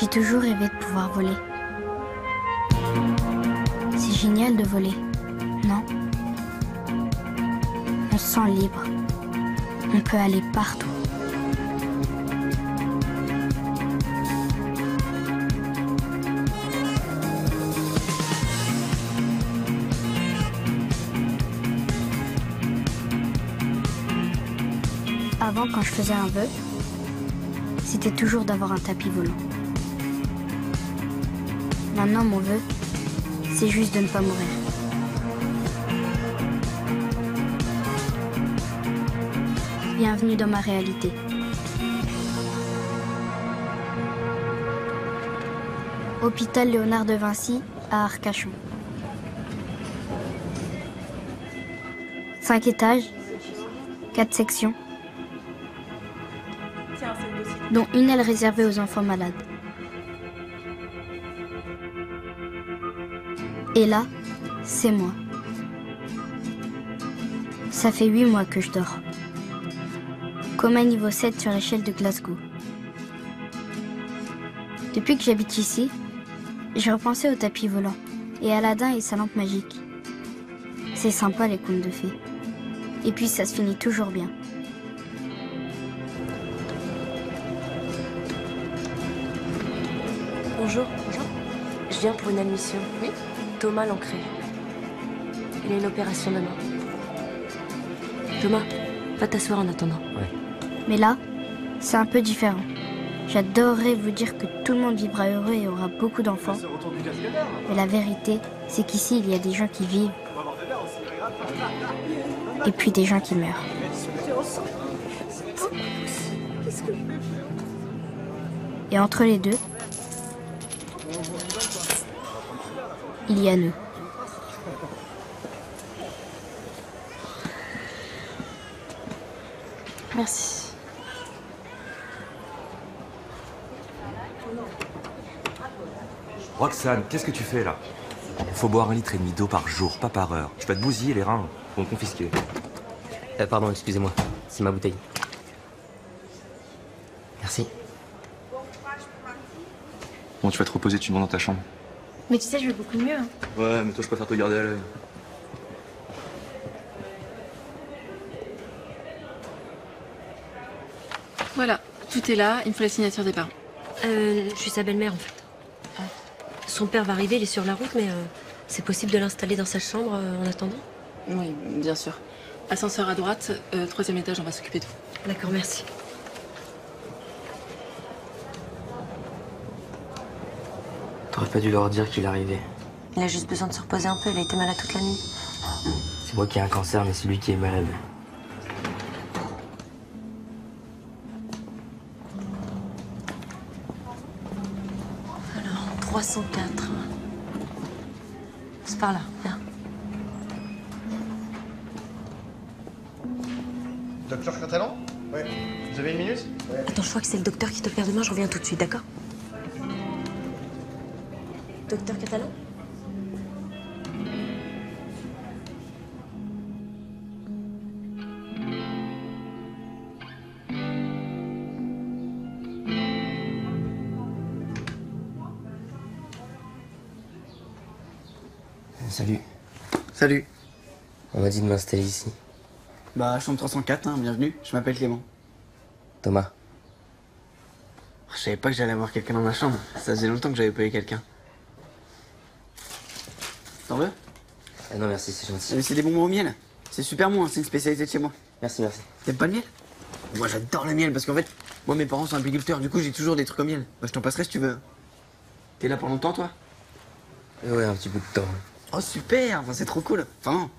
J'ai toujours rêvé de pouvoir voler. C'est génial de voler, non? On se sent libre. On peut aller partout. Avant, quand je faisais un vœu, c'était toujours d'avoir un tapis volant. Maintenant, mon vœu, c'est juste de ne pas mourir. Bienvenue dans ma réalité. Hôpital Léonard de Vinci à Arcachon. 5 étages, 4 sections, dont une aile réservée aux enfants malades. Et là, c'est moi. Ça fait 8 mois que je dors. Coma niveau 7 sur l'échelle de Glasgow. Depuis que j'habite ici, j'ai repensé au tapis volant et à Aladdin et sa lampe magique. C'est sympa les contes de fées. Et puis ça se finit toujours bien. Bonjour. Bonjour. Je viens pour une admission. Oui. Thomas Lancré. Il a une opération demain. Thomas, va t'asseoir en attendant. Ouais. Mais là, c'est un peu différent. J'adorerais vous dire que tout le monde vivra heureux et aura beaucoup d'enfants. Mais la vérité, c'est qu'ici, il y a des gens qui vivent. Et puis des gens qui meurent. Et entre les deux, il y a nous. Merci. Roxane, qu'est-ce que tu fais là? Faut boire 1,5 litre d'eau par jour, pas par heure. Tu vas te bousiller les reins, vont me confisquer. Pardon, excusez-moi, c'est ma bouteille. Merci. Bon, tu vas te reposer, tu montes dans ta chambre. Mais tu sais, je vais beaucoup mieux. Hein. Ouais, mais toi, je préfère te garder à l'œil. Voilà, tout est là, il me faut la signature des parents. Je suis sa belle-mère en fait. Son père va arriver, il est sur la route, mais c'est possible de l'installer dans sa chambre en attendant? Oui, bien sûr. Ascenseur à droite, 3e étage, on va s'occuper de vous. D'accord, merci. T'aurais pas dû leur dire qu'il arrivait. Il a juste besoin de se reposer un peu, il a été malade toute la nuit. C'est moi qui ai un cancer, mais c'est lui qui est malade. Alors, 304. C'est par là, viens. Docteur Catalan? Ouais. Vous avez une minute? Ouais. Attends, je crois que c'est le docteur qui t'opère demain, je reviens tout de suite, d'accord? Docteur Catalan? Salut. Salut. On m'a dit de m'installer ici. Bah, chambre 304, hein, bienvenue. Je m'appelle Clément. Thomas. Je savais pas que j'allais avoir quelqu'un dans ma chambre. Ça faisait longtemps que j'avais pas eu quelqu'un. T'en veux? Non merci, c'est gentil. C'est des bonbons au miel. C'est super bon, hein, c'est une spécialité de chez moi. Merci, merci. T'aimes pas le miel? Moi, j'adore le miel parce qu'en fait, moi, mes parents sont apiculteurs. Du coup, j'ai toujours des trucs au miel. Bah, je t'en passerai si tu veux. T'es là pour longtemps, toi? Ouais, un petit bout de temps. Oh, super! Enfin, c'est trop cool. Enfin,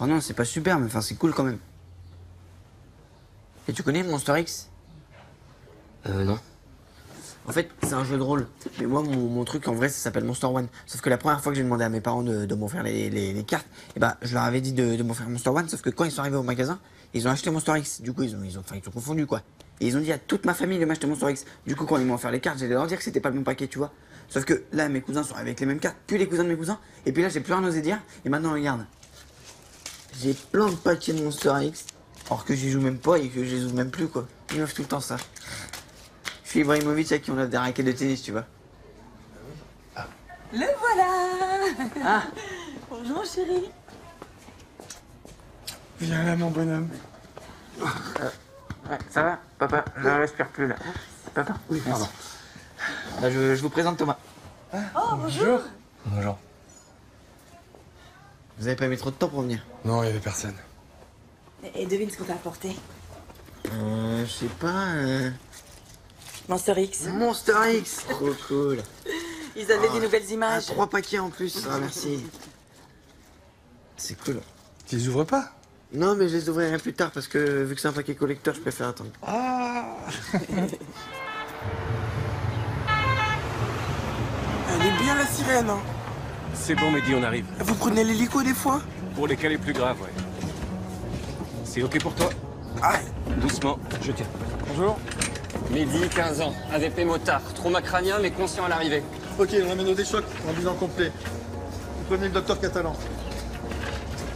non, c'est pas super, mais enfin, c'est cool quand même. Et tu connais Monster X? Non. En fait, c'est un jeu de rôle. Mais moi, mon truc, en vrai, ça s'appelle Monster One. Sauf que la première fois que j'ai demandé à mes parents de m'offrir les cartes, et bah, je leur avais dit de m'offrir Monster One. Sauf que quand ils sont arrivés au magasin, ils ont acheté Monster X. Du coup, ils ont confondu, quoi. Et ils ont dit à toute ma famille de m'acheter Monster X. Du coup, quand ils m'ont offert les cartes, j'allais leur dire que c'était pas le bon paquet, tu vois. Sauf que là, mes cousins sont avec les mêmes cartes, puis les cousins de mes cousins. Et puis là, j'ai plus rien osé dire. Et maintenant, regarde. J'ai plein de paquets de Monster X. Alors que j'y joue même pas et que je les ouvre même plus, quoi. Ils m'offrent tout le temps ça. Je Je suis Ibrahimovic à qui on a des raquettes de tennis, tu vois. Le voilà. Ah. Bonjour chérie. Viens là, mon bonhomme. Ouais, ça va, papa? Je ne respire plus là. Papa? Oui, pardon. Là, je vous présente Thomas. Oh, bonjour. Bonjour. Vous avez pas mis trop de temps pour venir? Non, il y avait personne. Et devine ce qu'on t'a apporté. Je sais pas. Monster X. Monster X! Trop cool. Ils avaient des nouvelles Ah, images. 3 paquets en plus. Ah, merci. C'est cool. Tu les ouvres pas? Non, mais je les ouvrirai plus tard parce que vu que c'est un paquet collector, je préfère attendre. Ah. Elle est bien la sirène, hein. C'est bon, Mehdi, on arrive. Vous prenez l'hélico des fois? Pour les cas les plus graves, ouais. C'est ok pour toi? Ah. Doucement, je tiens. Bonjour. Mehdi, 15 ans, AVP motard, trauma crânien mais conscient à l'arrivée. Ok, on ramène au chocs, un bilan complet. Vous prévenez le docteur Catalan.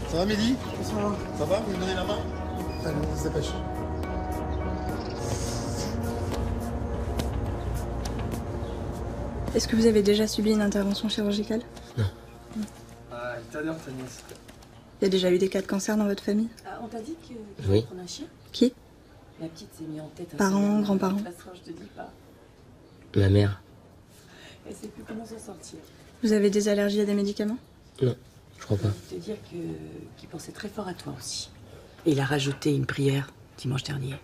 Ça va, Mehdi? Ça va? Vous me donnez la main? Allez, on se dépêche. Est-ce que vous avez déjà subi une intervention chirurgicale? Non. Ah, italien, tennis. Il y a déjà eu des cas de cancer dans votre famille? Ah, on t'a dit que tu Oui. prendre un chien? Qui? La petite s'est mis en tête un Parents, chien. grands-parents? De toute façon, je te dis pas. Ma mère. Elle sait plus comment s'en sortir. Vous avez des allergies à des médicaments? Non, je crois pas. Je peux te dire qu'il pensait très fort à toi aussi. Et il a rajouté une prière dimanche dernier.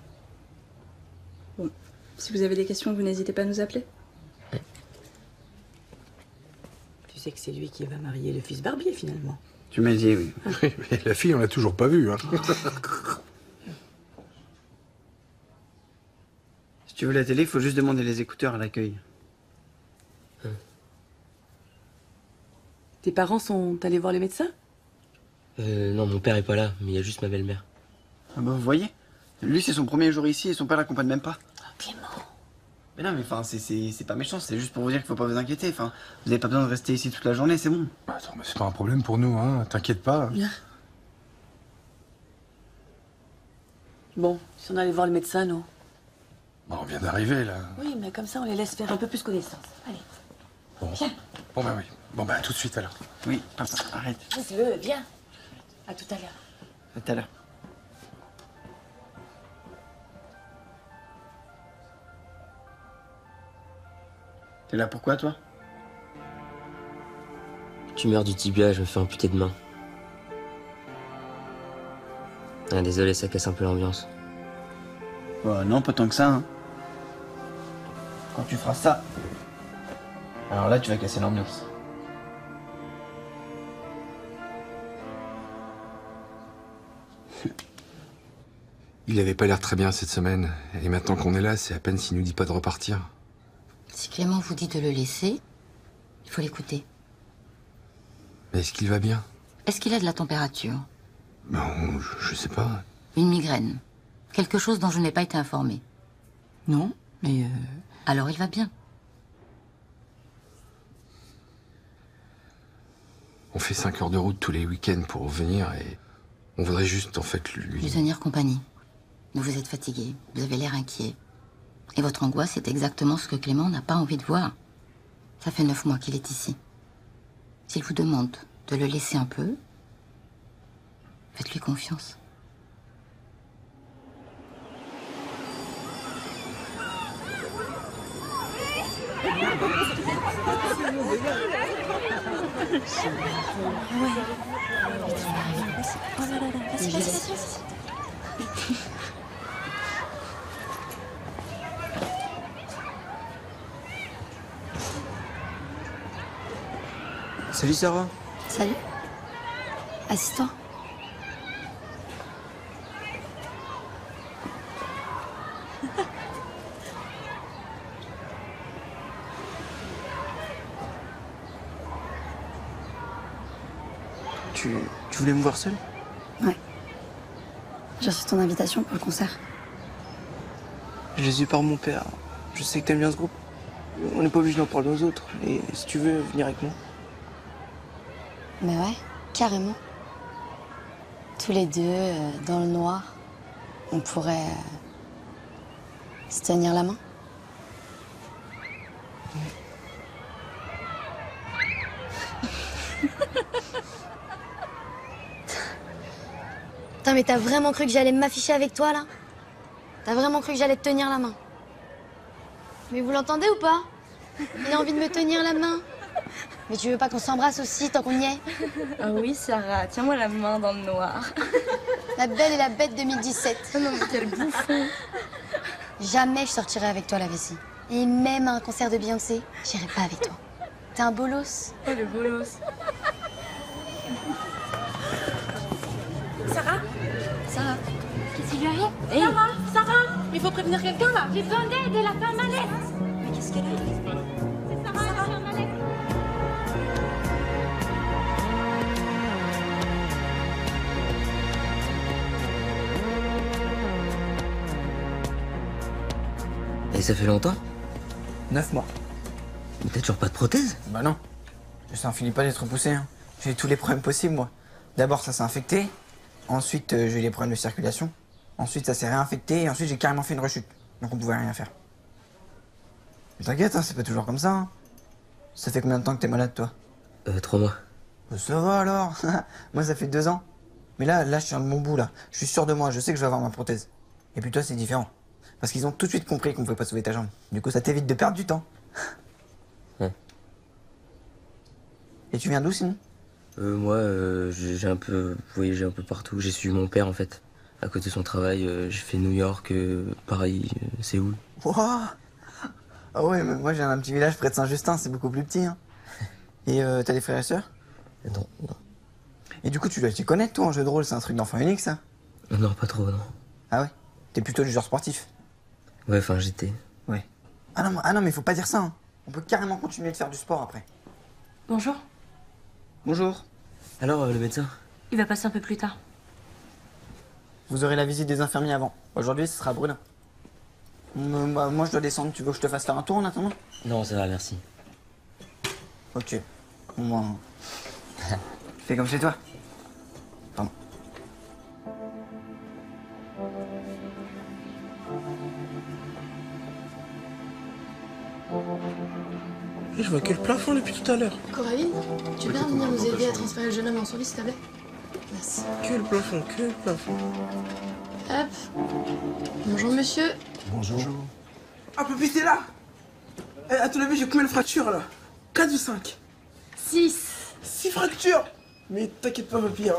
Bon. Si vous avez des questions, vous n'hésitez pas à nous appeler. Tu sais que c'est lui qui va marier le fils Barbier finalement. Tu m'as dit, oui. Oui, mais la fille, on l'a toujours pas vue, hein. Si tu veux la télé, il faut juste demander les écouteurs à l'accueil. Tes parents sont allés voir les médecins? Non, mon père est pas là, mais il y a juste ma belle-mère. Ah bah vous voyez? Lui, c'est son premier jour ici et son père l'accompagne même pas. Oh, Clément. Mais non, mais enfin, c'est pas méchant, c'est juste pour vous dire qu'il faut pas vous inquiéter. Enfin, vous avez pas besoin de rester ici toute la journée, c'est bon. Attends, mais c'est pas un problème pour nous, hein. T'inquiète pas. Bien. Bon, si on allait voir le médecin, non? Bon, on vient d'arriver, là. Oui, mais comme ça, on les laisse faire un peu plus connaissance. Allez. Bon. Viens. Bon, bah oui. Bon, bah, tout de suite, alors. Oui, papa, arrête. Si tu veux, viens. À tout à l'heure. À tout à l'heure. T'es là pourquoi, toi? Tumeur du tibia, je me fais amputer de main. Ah, désolé, ça casse un peu l'ambiance. Bah non, pas tant que ça, hein. Quand tu feras ça, alors là, tu vas casser l'ambiance. Il avait pas l'air très bien cette semaine. Et maintenant qu'on est là, c'est à peine s'il nous dit pas de repartir. Si Clément vous dit de le laisser, il faut l'écouter. Mais est-ce qu'il va bien? Est-ce qu'il a de la température? Non, je sais pas. Une migraine? Quelque chose dont je n'ai pas été informée? Non, mais... Alors il va bien. On fait 5 heures de route tous les week-ends pour venir et on voudrait juste, en fait, Lui tenir compagnie. Vous êtes fatigué, vous avez l'air inquiet. Et votre angoisse est exactement ce que Clément n'a pas envie de voir. Ça fait 9 mois qu'il est ici. S'il vous demande de le laisser un peu, faites-lui confiance. Salut Sarah. Salut. Assis-toi. Tu voulais me voir seul? Ouais. J'ai reçu ton invitation pour le concert. Je les ai eu par mon père. Je sais que t'aimes bien ce groupe. On n'est pas obligé d'en parler aux autres. Et si tu veux venir avec moi. Mais ouais, carrément. Tous les deux, dans le noir, on pourrait se tenir la main. Putain, mais t'as vraiment cru que j'allais m'afficher avec toi, là? T'as vraiment cru que j'allais te tenir la main? Mais vous l'entendez ou pas? Il a envie de me tenir la main. Mais tu veux pas qu'on s'embrasse aussi, tant qu'on y est? Ah oui, Sarah, tiens-moi la main dans le noir. La Belle et la Bête 2017. Oh non, mais quel bouffon. Jamais je sortirai avec toi, la vessie. Et même à un concert de Beyoncé, j'irai pas avec toi. T'es un bolos. Oh, le bolos. Sarah? Sarah? Qu'est-ce qui lui arrive? Hey. Sarah, il faut prévenir quelqu'un, là. J'ai besoin d'aide, elle a fait un malaise. Mais qu'est-ce qu'elle a? C'est Sarah, elle a fait un malaise. Et ça fait longtemps? 9 mois. Mais t'as toujours pas de prothèse? Bah non. Ça en finit pas d'être repoussé. Hein. J'ai eu tous les problèmes possibles, moi. D'abord, ça s'est infecté. Ensuite, j'ai eu des problèmes de circulation. Ensuite, ça s'est réinfecté. Et ensuite, j'ai carrément fait une rechute. Donc, on pouvait rien faire. Mais t'inquiète, hein, c'est pas toujours comme ça. Hein. Ça fait combien de temps que t'es malade, toi? 3 mois. Bah, ça va alors. Moi, ça fait 2 ans. Mais là, je suis à mon bout, là. Je suis sûr de moi. Je sais que je vais avoir ma prothèse. Et puis toi, c'est différent. Parce qu'ils ont tout de suite compris qu'on pouvait pas sauver ta jambe. Du coup, ça t'évite de perdre du temps. Ouais. Et tu viens d'où, sinon? Moi, j'ai un peu voyagé un peu partout. J'ai suivi mon père, en fait. À côté de son travail, j'ai fait New York, Paris, Séoul. Wouah! Ah ouais, mais moi j'ai un petit village près de Saint-Justin, c'est beaucoup plus petit. Hein. Et t'as des frères et sœurs? Non, non. Et du coup, tu dois t'y connaître, toi, en jeu de rôle, c'est un truc d'enfant unique, ça? Non, pas trop, non. Ah ouais? T'es plutôt du genre sportif? Ouais, enfin, j'étais. Ouais. Ah non, mais faut pas dire ça, hein. On peut carrément continuer de faire du sport après. Bonjour. Bonjour. Alors, le médecin? Il va passer un peu plus tard. Vous aurez la visite des infirmiers avant. Aujourd'hui, ce sera Brûlin. Bah, moi, je dois descendre. Tu veux que je te fasse faire un tour en attendant? Non, ça va, merci. Ok. Au moins. Fais comme chez toi. Pardon. Je vois que le plafond depuis tout à l'heure. Coraline, tu veux bien venir nous aider à transférer le jeune homme en survie, s'il te plaît? Merci. Que le plafond, que le plafond. Hop. Bonjour, monsieur. Bonjour. Ah, papy, t'es là. Eh, à ton avis, j'ai combien de fractures, là? 4 ou 5? 6. 6 fractures. Mais t'inquiète pas, papy, hein.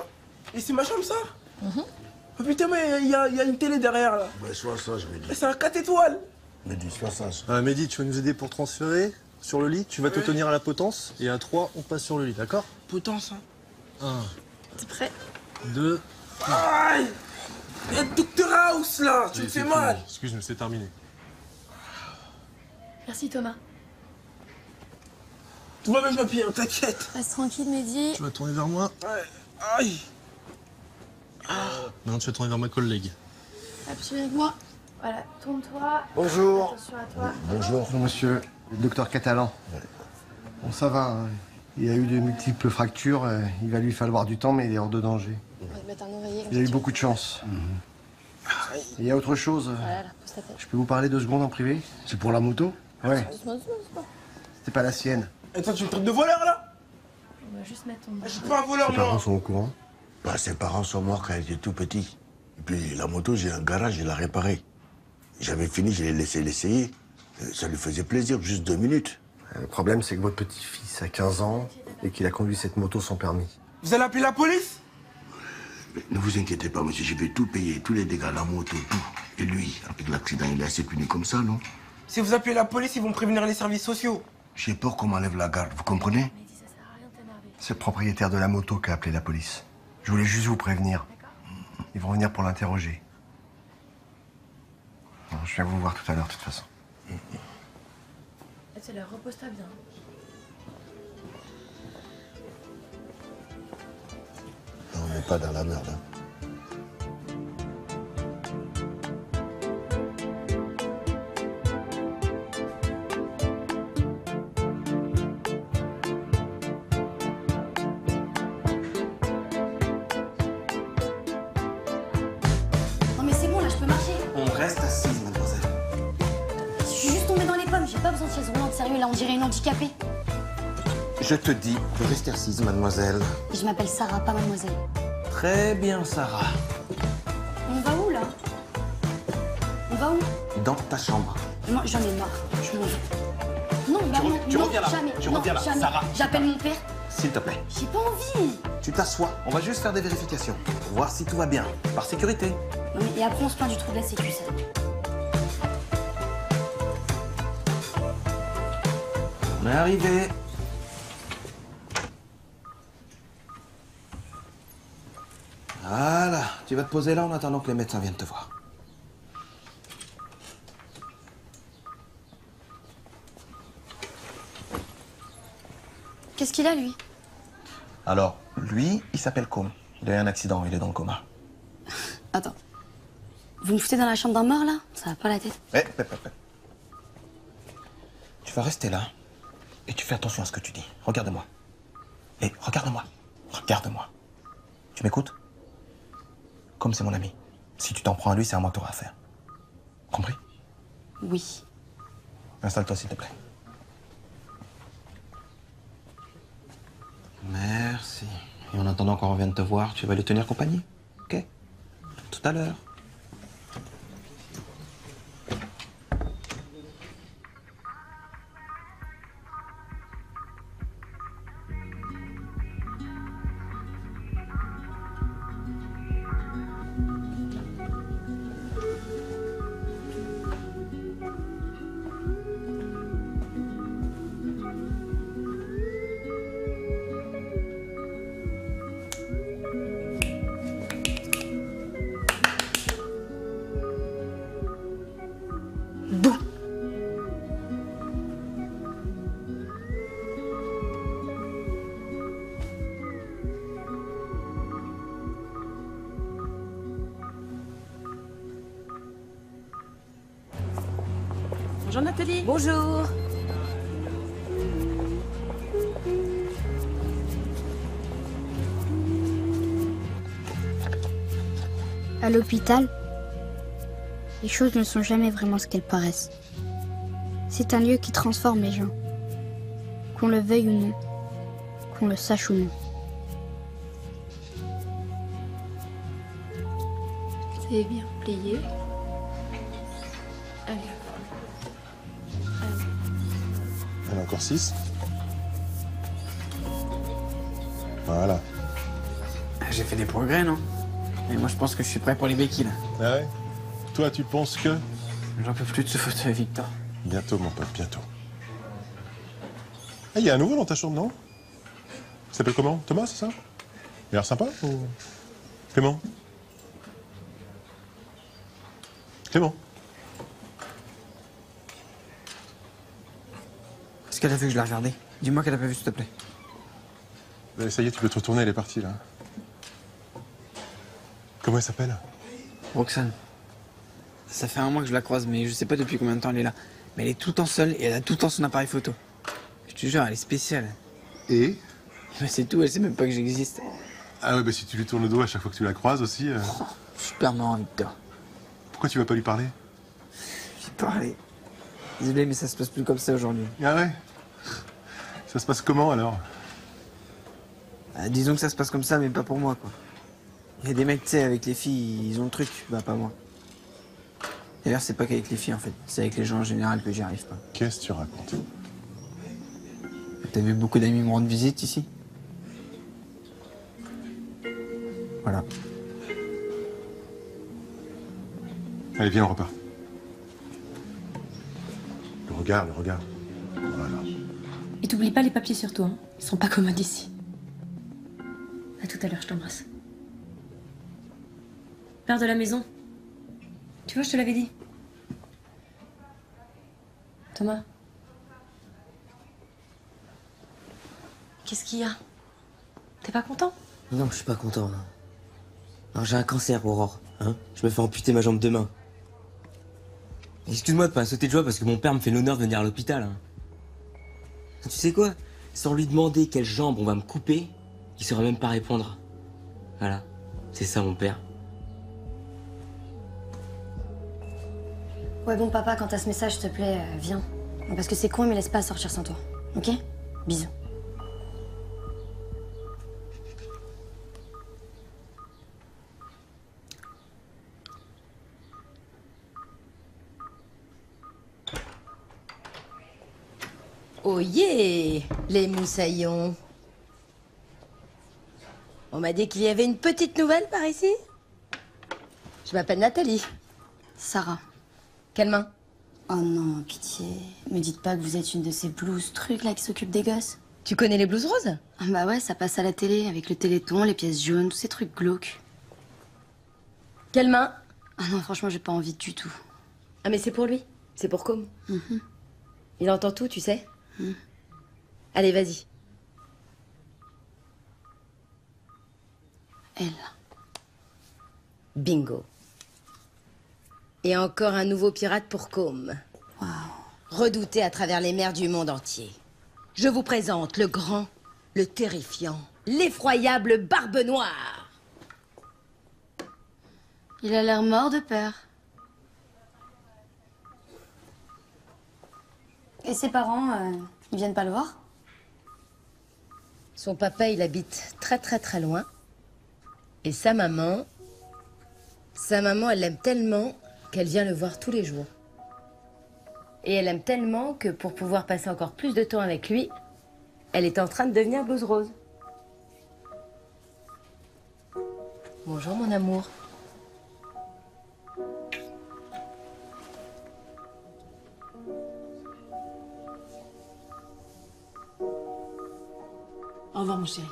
Et c'est ma chambre, ça? Oh putain, mais il y a une télé derrière, là. Ouais, sois sage, Mehdi. Et c'est un 4 étoiles. Mehdi, sois sage. Mehdi, tu vas nous aider pour transférer sur le lit. Tu vas te tenir à la potence. Et à 3, on passe sur le lit, d'accord? Potence, hein. 1, T'es prêt? 2, Aïe. Il y a Dr House, là. Tu me fais mal. Excuse-moi, c'est terminé. Merci, Thomas. Tout va bien, papy, hein, t'inquiète. Reste tranquille, Mehdi. Tu vas tourner vers moi. Ouais. Aïe. Maintenant, tu vas tourner vers ma collègue. Hop, tu viens avec moi. Voilà, tourne-toi. Bonjour. Attention à toi. Bonjour. Monsieur le docteur Catalan. Bon, ça va. Hein. Il a eu de multiples fractures. Il va lui falloir du temps, mais il est hors de danger. On va te mettre un oreiller. Il a eu beaucoup de chance. Et il y a autre chose. Voilà, pose ta tête. Je peux vous parler 2 secondes en privé? C'est pour la moto? Ouais. Doucement. C'était pas la sienne. Attends, tu me traites de voleur, là? On va juste mettre ton... Je suis pas un voleur, Ses parents moi. sont au courant? Bah, ses parents sont morts quand il était tout petit. Et puis, la moto, j'ai un garage, je l'ai réparée. J'avais fini, je l'ai laissé l'essayer. Ça lui faisait plaisir, juste 2 minutes. Le problème, c'est que votre petit-fils a 15 ans et qu'il a conduit cette moto sans permis. Vous allez appeler la police? Mais ne vous inquiétez pas, monsieur, je vais tout payer, tous les dégâts, la moto, tout. Et lui, avec l'accident, il est assez puni comme ça, non? Si vous appelez la police, ils vont prévenir les services sociaux. J'ai peur qu'on m'enlève la garde, vous comprenez? C'est le propriétaire de la moto qui a appelé la police. Je voulais juste vous prévenir. Ils vont venir pour l'interroger. Bon, je viens vous voir tout à l'heure, de toute façon. C'est là, repose-toi bien. Non, on n'est pas dans la merde, hein. Non mais c'est bon, là, je peux marcher. On reste assise, mademoiselle. Je suis juste tombée dans les pommes, j'ai pas besoin de chaise roulante, sérieux, là, on dirait une handicapée. Je te dis de rester assise, mademoiselle. Et je m'appelle Sarah, pas mademoiselle. Très bien, Sarah. On va où, là? On va où? Dans ta chambre. Moi, j'en ai marre. Je m'en vais. Non, bah non, Tu non, reviens là. jamais. Tu non, reviens là, jamais. Sarah. J'appelle mon père. S'il te plaît. J'ai pas envie. Tu t'assois. On va juste faire des vérifications. Voir si tout va bien. Par sécurité. Non, mais et après, on se plaint du trou de la sécu, ça. On est arrivé. Voilà. Tu vas te poser là en attendant que les médecins viennent te voir. Qu'est-ce qu'il a, lui? Alors, lui, il s'appelle Com. Il a eu un accident, il est dans le coma. Attends. Vous me foutez dans la chambre d'un mort, là? Ça va pas la tête. Eh, Tu vas rester là et tu fais attention à ce que tu dis. Regarde-moi. Eh, regarde-moi. Regarde-moi. Tu m'écoutes? Comme c'est mon ami. Si tu t'en prends à lui, c'est à moi que t'auras affaire. Compris? Oui. Installe-toi, s'il te plaît. Merci. Et en attendant qu'on revienne te voir, tu vas lui tenir compagnie. Ok? Tout à l'heure. Bonjour Nathalie. Bonjour. À l'hôpital, les choses ne sont jamais vraiment ce qu'elles paraissent. C'est un lieu qui transforme les gens, qu'on le veuille ou non, qu'on le sache ou non. C'est bien plié. Allez. Allez, encore 6. Voilà. J'ai fait des progrès, non? Et moi, je pense que je suis prêt pour les béquilles, là. Ah ouais? Toi, tu penses que? J'en peux plus de ce fauteuil, Victor. Bientôt, mon pote, bientôt. Ah, il y a un nouveau dans ta chambre, non? Il s'appelle comment? Thomas, c'est ça? Il a l'air sympa ou... Clément? Clément? Est-ce qu'elle a vu que je l'ai regardé? Dis-moi qu'elle a pas vu, s'il te plaît. Allez, ça y est, tu peux te retourner, elle est partie, là. Comment elle s'appelle? Roxane. Ça fait un mois que je la croise, mais je sais pas depuis combien de temps elle est là. Mais elle est tout le temps seule et elle a tout le temps son appareil photo. Je te jure, elle est spéciale. Et? Bah, c'est tout, elle sait même pas que j'existe. Ah ouais, bah si tu lui tournes le dos à chaque fois que tu la croises aussi... Super marrant, Victor. Pourquoi tu vas pas lui parler? J'ai parlé. Désolé, mais ça se passe plus comme ça aujourd'hui. Ah ouais? Ça se passe comment, alors? Disons que ça se passe comme ça, mais pas pour moi, quoi. Il y a des mecs, tu sais, avec les filles, ils ont le truc, bah pas moi. D'ailleurs, c'est pas qu'avec les filles, en fait. C'est avec les gens en général que j'y arrive pas. Qu'est-ce que tu racontes? T'as vu beaucoup d'amis me rendre visite ici? Voilà. Allez, viens, on repart. Le regard, le regard. Voilà. Et t'oublies pas les papiers sur toi, hein. Ils sont pas commodes ici. À tout à l'heure, je t'embrasse. Père de la maison. Tu vois, je te l'avais dit. Thomas. Qu'est-ce qu'il y a? T'es pas content? Non, je suis pas content, non. Non, j'ai un cancer, Aurore. Hein, je me fais amputer ma jambe demain. Excuse-moi de pas sauter de joie parce que mon père me fait l'honneur de venir à l'hôpital. Hein. Tu sais quoi? Sans lui demander quelle jambe on va me couper, il saura même pas répondre. Voilà, c'est ça mon père. Ouais, bon, papa, quand t'as ce message, s'il te plaît, viens. Parce que c'est con, il me laisse pas sortir sans toi. Ok? Bisous. Oh yeah, les moussaillons. On m'a dit qu'il y avait une petite nouvelle par ici. Je m'appelle Nathalie. Sarah. Quelle main? Oh non, pitié. Me dites pas que vous êtes une de ces blouses trucs là qui s'occupent des gosses. Tu connais les blouses roses? Ah bah ouais, ça passe à la télé avec le téléthon, les pièces jaunes, tous ces trucs glauques. Quelle main? Ah non, franchement, j'ai pas envie du tout. Ah mais c'est pour lui. C'est pour Com. Il entend tout, tu sais. Allez, vas-y. Elle. Bingo. Et encore un nouveau pirate pour Com. Waouh. Redouté à travers les mers du monde entier. Je vous présente le grand, le terrifiant, l'effroyable Barbe Noire. Il a l'air mort de peur. Et ses parents, ils viennent pas le voir? Son papa, il habite très très très loin. Et sa maman, elle l'aime tellement qu'elle vient le voir tous les jours. Et elle aime tellement que pour pouvoir passer encore plus de temps avec lui, elle est en train de devenir blouse rose. Bonjour mon amour. Au revoir, mon chéri.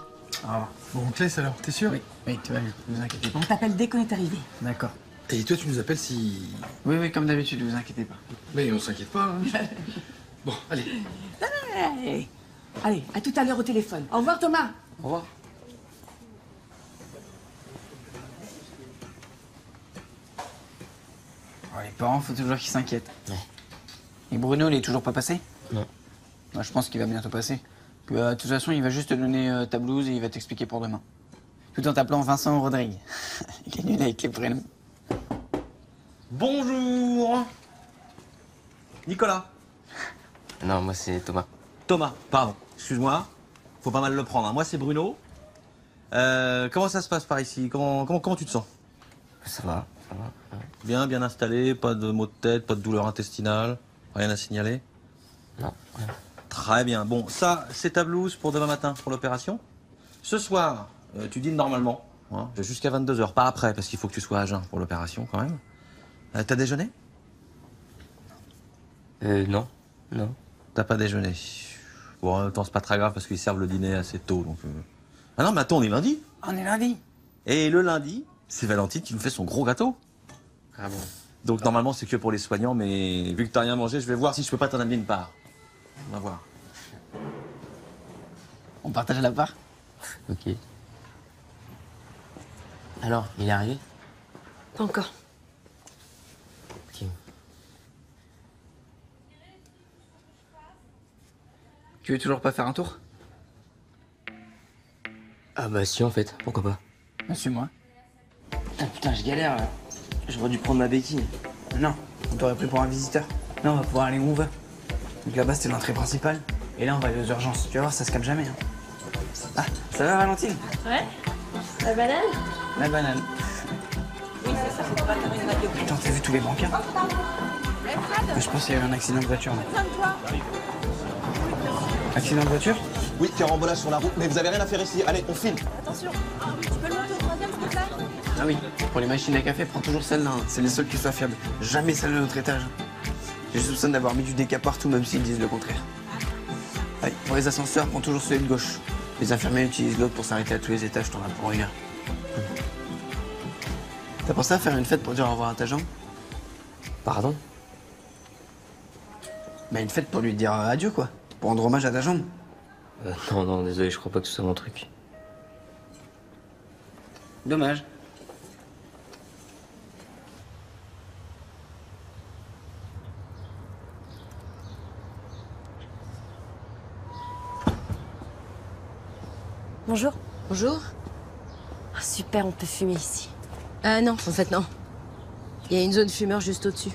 Ah, bon, on te laisse alors, t'es sûr? Oui, tu vas bien, ne vous inquiétez pas. On t'appelle dès qu'on est arrivé. D'accord. Et toi, tu nous appelles si... Oui, comme d'habitude, ne vous inquiétez pas. Mais on s'inquiète pas, hein. Bon, allez. Allez, à tout à l'heure au téléphone. Au revoir, Thomas. Au revoir. Oh, les parents, faut toujours qu'ils s'inquiètent. Et Bruno, il est toujours pas passé? Non. Moi, je pense qu'il va bientôt passer. Puis, de toute façon, il va juste te donner ta blouse et il va t'expliquer pour demain. Tout en t'appelant Vincent ou Rodrigue. Il est nul avec les prénoms. Bonjour. Nicolas. Non, moi c'est Thomas. Thomas, pardon. Excuse-moi. Faut pas mal le prendre, hein. Moi c'est Bruno. Comment ça se passe par ici? Comment tu te sens? Ça va. Bien installé, pas de maux de tête, pas de douleur intestinale, rien à signaler? Non, rien. Très bien. Bon, ça, c'est ta blouse pour demain matin, pour l'opération. Ce soir, tu dînes normalement, hein, jusqu'à 22h, pas après, parce qu'il faut que tu sois à jeun pour l'opération quand même. T'as déjeuné? Non. T'as pas déjeuné? Bon, en même temps, c'est pas très grave parce qu'ils servent le dîner assez tôt, donc... Ah non, mais attends, on est lundi. On est lundi. Et le lundi, c'est Valentine qui nous fait son gros gâteau. Ah bon? Donc normalement, c'est que pour les soignants, mais vu que t'as rien mangé, je vais voir si je peux pas t'en amener une part. On va voir. On partage la part? Ok. Alors, il est arrivé? Pas encore. Ok. Tu veux toujours pas faire un tour? Ah bah si, en fait, pourquoi pas? Suis-moi. Ah putain, je galère là. J'aurais dû prendre ma béquille. Non, on t'aurait pris pour un visiteur. Là, on va pouvoir aller où on veut. Donc là-bas, c'était l'entrée principale. Et là, on va aller aux urgences. Tu vas voir, ça se calme jamais. Hein. Ah, ça va, Valentine? Ouais. La banane? La banane. Oui, c'est ça, faut pas faire une radio. Putain, t'as vu tous les brancards? Je pense qu'il y a eu un accident de voiture. Là. Accident de voiture? Oui, carambolage sur la route, mais vous avez rien à faire ici. Allez, on file. Attention, tu peux le monter au troisième, s'il te plaît? Ah oui, pour les machines à café, prends toujours celle-là. Hein. C'est les seules qui soient fiables. Jamais celle de notre étage. J'ai soupçonne d'avoir mis du déca partout, même s'ils disent le contraire. Allez, pour les ascenseurs, prends toujours celui de gauche. Les infirmiers utilisent l'autre pour s'arrêter à tous les étages, t'en as pour rien. T'as pensé à faire une fête pour dire au revoir à ta jambe? Pardon? Bah une fête pour lui dire adieu, quoi. Pour rendre hommage à ta jambe. Non, désolé, je crois pas que ce soit mon truc. Dommage. Bonjour. Bonjour. Ah, super, on peut fumer ici. Ah non, en fait non. Il y a une zone fumeur juste au-dessus.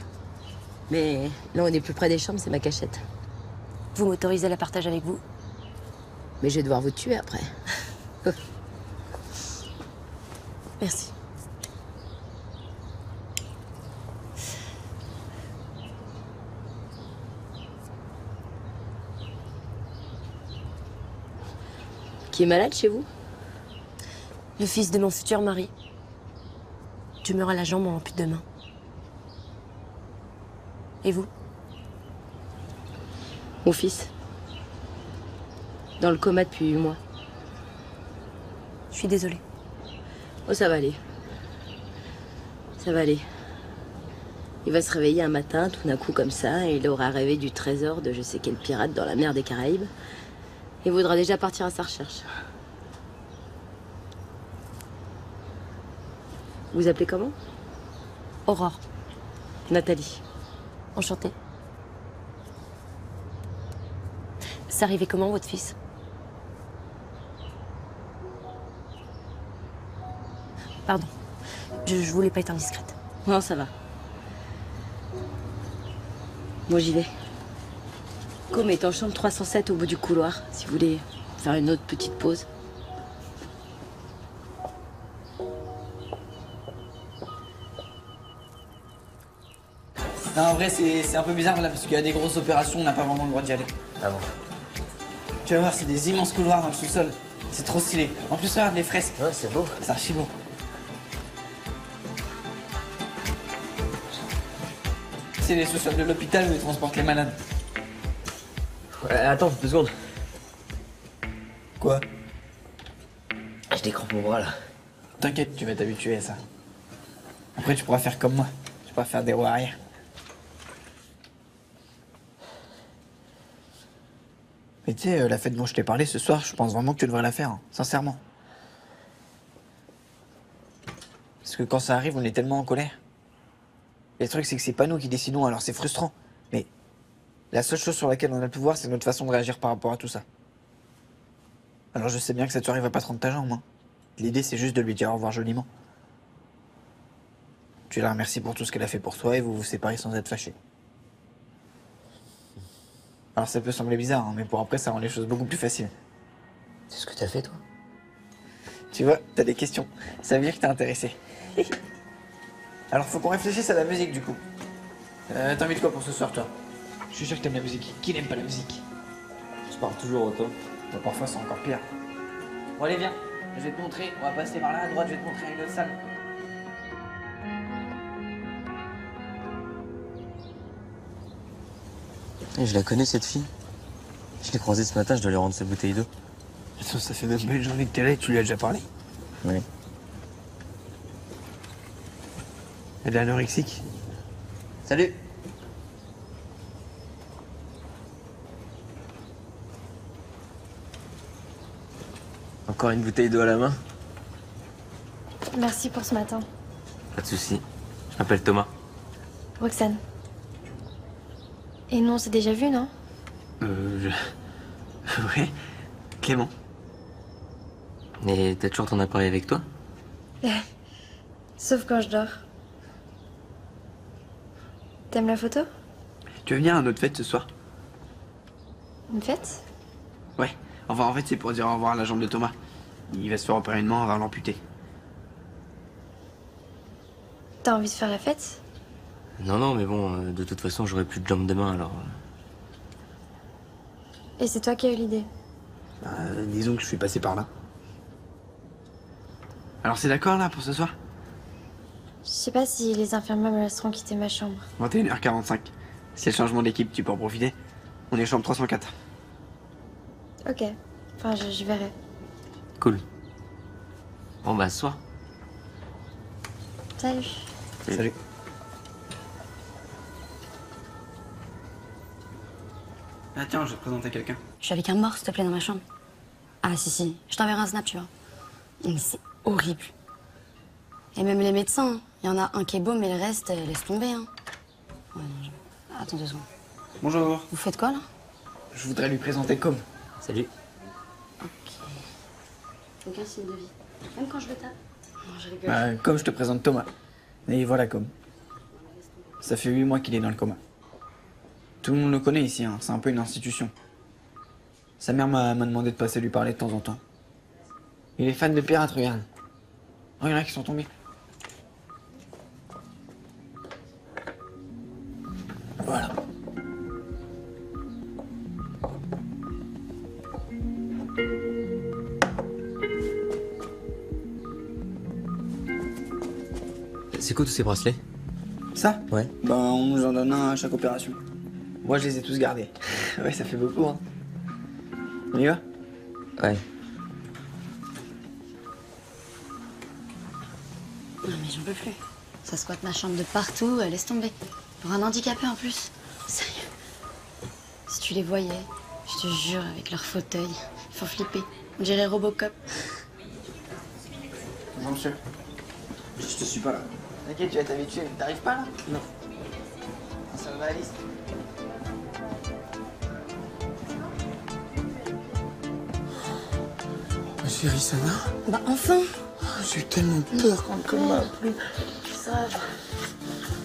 Mais là, on est plus près des chambres, c'est ma cachette. Vous m'autorisez à la partager avec vous? Mais je vais devoir vous tuer après. Merci. Qui est malade chez vous? Le fils de mon futur mari. Je meurs à la jambe en plus de main. Et vous? Mon fils. Dans le coma depuis 8 mois. Je suis désolée. Oh, ça va aller. Ça va aller. Il va se réveiller un matin, tout d'un coup comme ça, et il aura rêvé du trésor de je sais quel pirate dans la mer des Caraïbes. Il voudra déjà partir à sa recherche. Vous appelez comment? Aurore. Nathalie. Enchantée. C'est arrivé comment, votre fils? Pardon. Je voulais pas être indiscrète. Non, ça va. Moi, j'y vais. Com est en chambre 307 au bout du couloir, si vous voulez faire une autre petite pause. Non, en vrai, c'est un peu bizarre là, parce qu'il y a des grosses opérations, on n'a pas vraiment le droit d'y aller. Ah bon? Tu vas voir, c'est des immenses couloirs dans le sous-sol. C'est trop stylé. En plus, regarde les fresques. Ouais, c'est beau. C'est archi beau. C'est les sous-sols de l'hôpital où ils transportent les malades. Ouais, attends, 2 secondes. Quoi? Je décrampe mon bras là. T'inquiète, tu vas t'habituer à ça. Après, tu pourras faire comme moi. Tu pourras faire des roues arrière. Mais tu sais, la fête dont je t'ai parlé ce soir, je pense vraiment que tu devrais la faire, hein, sincèrement. Parce que quand ça arrive, on est tellement en colère. Et le truc, c'est que c'est pas nous qui décidons, alors c'est frustrant. Mais la seule chose sur laquelle on a le pouvoir, c'est notre façon de réagir par rapport à tout ça. Alors je sais bien que cette soirée va pas te rendre ta jambe, hein. L'idée, c'est juste de lui dire au revoir joliment. Tu la remercies pour tout ce qu'elle a fait pour toi et vous vous séparez sans être fâchés. Alors ça peut sembler bizarre, hein, mais pour après, ça rend les choses beaucoup plus faciles. C'est ce que t'as fait, toi? Tu vois, t'as des questions. Ça veut dire que t'es intéressé. Alors faut qu'on réfléchisse à la musique, du coup. T'invites quoi pour ce soir, toi? Je suis sûr que t'aimes la musique. Qui n'aime pas la musique? Je parle toujours autant. Bah, parfois, c'est encore pire. Bon, allez, viens. Je vais te montrer. On va passer par là, à droite, je vais te montrer une autre salle. Et je la connais, cette fille. Je l'ai croisée ce matin, je dois lui rendre sa bouteille d'eau. Attends, ça fait même pas une journée que t'es là et tu lui as déjà parlé? Oui. Elle est anorexique. Salut. Encore une bouteille d'eau à la main? Merci pour ce matin. Pas de soucis. Je m'appelle Thomas. Roxane. Et nous, on s'est déjà vu, non? Ouais. Clément. Et t'as toujours ton appareil avec toi? Sauf quand je dors. T'aimes la photo? Tu veux venir à notre fête ce soir? Une fête? Ouais. Enfin, en fait, c'est pour dire au revoir à la jambe de Thomas. Il va se faire opérer une main, on va l'amputer. T'as envie de faire la fête? Non, non, mais bon, de toute façon, j'aurai plus de jambes demain, alors... Et c'est toi qui as eu l'idée? Disons que je suis passé par là. Alors c'est d'accord, là, pour ce soir? Je sais pas si les infirmières me laisseront quitter ma chambre. 21h45. C'est le changement d'équipe, tu peux en profiter. On est chambre 304. Ok. Enfin, je verrai. Cool. Bon, bah, ce soir. Salut. Salut. Ah tiens, je vais te présenter quelqu'un. Je suis avec un mort, s'il te plaît, dans ma chambre. Ah, si. Je t'enverrai un snap, tu vois. Mais c'est horrible. Et même les médecins, il y en a un qui est beau, mais le reste, laisse tomber, hein. Ouais, non, Attends 2 secondes. Bonjour. Vous faites quoi, là? Je voudrais lui présenter Com. Salut. Aucun signe de vie. Même quand je le tape. Non, je rigole. Com, je te présente Thomas. Et voilà Com. Ça fait 8 mois qu'il est dans le coma. Tout le monde le connaît ici, hein. C'est un peu une institution. Sa mère m'a demandé de passer lui parler de temps en temps. Il est fan de pirates, regarde. Regarde, ils sont tombés. Voilà. C'est quoi tous ces bracelets? Ça? Ouais. Ben, on nous en donne un à chaque opération. Moi, je les ai tous gardés. Ouais, ça fait beaucoup, hein. On y va? Ouais. Non mais j'en peux plus. Ça squatte ma chambre de partout, laisse tomber. Pour un handicapé en plus. Sérieux. Si tu les voyais, je te jure, avec leur fauteuil, il faut flipper. On dirait Robocop. Bonjour, monsieur. Je te suis pas, là. T'inquiète, tu vas t'habituer. T'arrives pas, là? Non. Ça va, Alice? Ma chérie, ça va? Bah enfin! J'ai eu tellement peur quand elle m'a appelé. Ça va.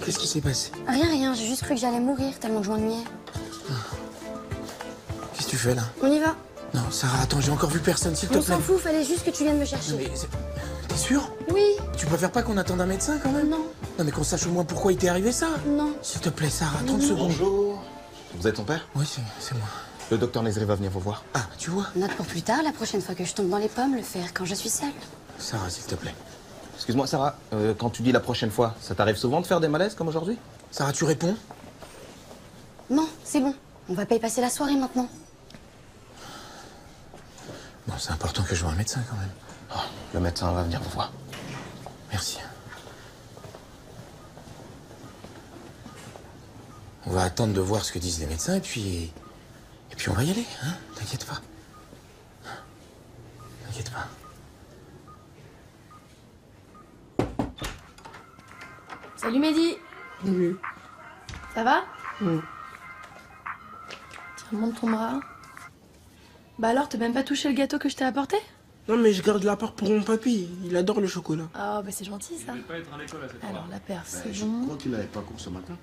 Qu'est-ce qui s'est passé? Rien, j'ai juste cru que j'allais mourir tellement que je m'ennuyais. Qu'est-ce que tu fais là? On y va? Non, Sarah, attends, j'ai encore vu personne, s'il te On plaît. s'en fout, fallait juste que tu viennes me chercher. Mais t'es sûr? Oui. Tu préfères pas qu'on attende un médecin quand même? Non. Non, mais qu'on sache au moins pourquoi il t'est arrivé ça? Non. S'il te plaît, Sarah, 30 secondes. Bonjour. Vous êtes son père? Oui, c'est moi. Le docteur Nezri va venir vous voir. Ah, tu vois? Note pour plus tard, la prochaine fois que je tombe dans les pommes, le faire quand je suis seule. Sarah, s'il te plaît. Excuse-moi, Sarah, quand tu dis la prochaine fois, ça t'arrive souvent de faire des malaises comme aujourd'hui? Sarah, tu réponds? Non, c'est bon. On va pas y passer la soirée maintenant. Bon, c'est important que je voie un médecin quand même. Oh, le médecin va venir vous voir. Merci. On va attendre de voir ce que disent les médecins et puis on va y aller, hein? T'inquiète pas. T'inquiète pas. Salut Mehdi. Oui. Ça va? Oui. Tiens, monte ton bras. Bah alors, t'as même pas touché le gâteau que je t'ai apporté? Non, mais je garde la part pour mon papy. Il adore le chocolat. Ah, bah c'est gentil ça. pas être à l'école à cette Alors, la perf, c'est Je bon. crois qu'il n'avait pas cours ce matin.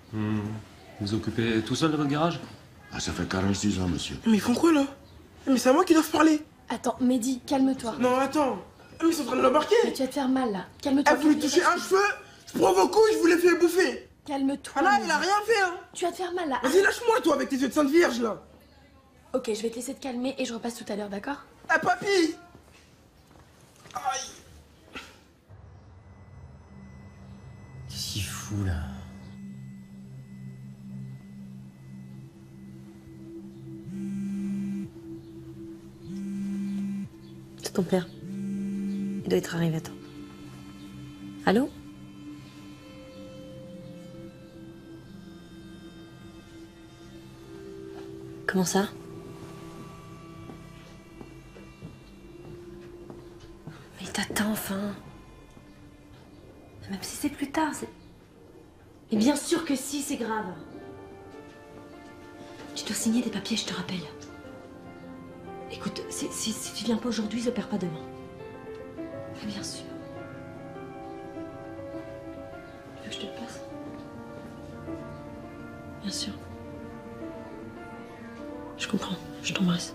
Vous occupez tout seul de votre garage? Ah, ça fait 46 ans, monsieur. Mais ils font quoi là? Mais c'est à moi qu'ils doivent parler. Attends, Mehdi, calme-toi. Non, attends. Mais ils sont en train de l'embarquer. Mais tu vas te faire mal là. Calme-toi. Elle voulait toucher un cheveu. Je provoque et je vous l'ai fait bouffer. Calme-toi. Ah là, Mehdi. il a rien fait, hein. Tu vas te faire mal là. Vas-y, lâche-moi, toi, avec tes yeux de Sainte Vierge là. Ok, je vais te laisser te calmer et je repasse tout à l'heure, d'accord? Ah, papy. Aïe. Qu'est-ce qu'il fout là? C'est ton père. Il doit être arrivé à temps. Allô? Comment ça? Mais t'attends enfin. Même si c'est plus tard, c'est... Mais bien sûr que si, c'est grave. Je dois signer des papiers, je te rappelle. Écoute, si tu viens pas aujourd'hui, je perds pas demain. Mais bien sûr. Tu veux que je te le passe? Bien sûr. Je comprends, je t'embrasse.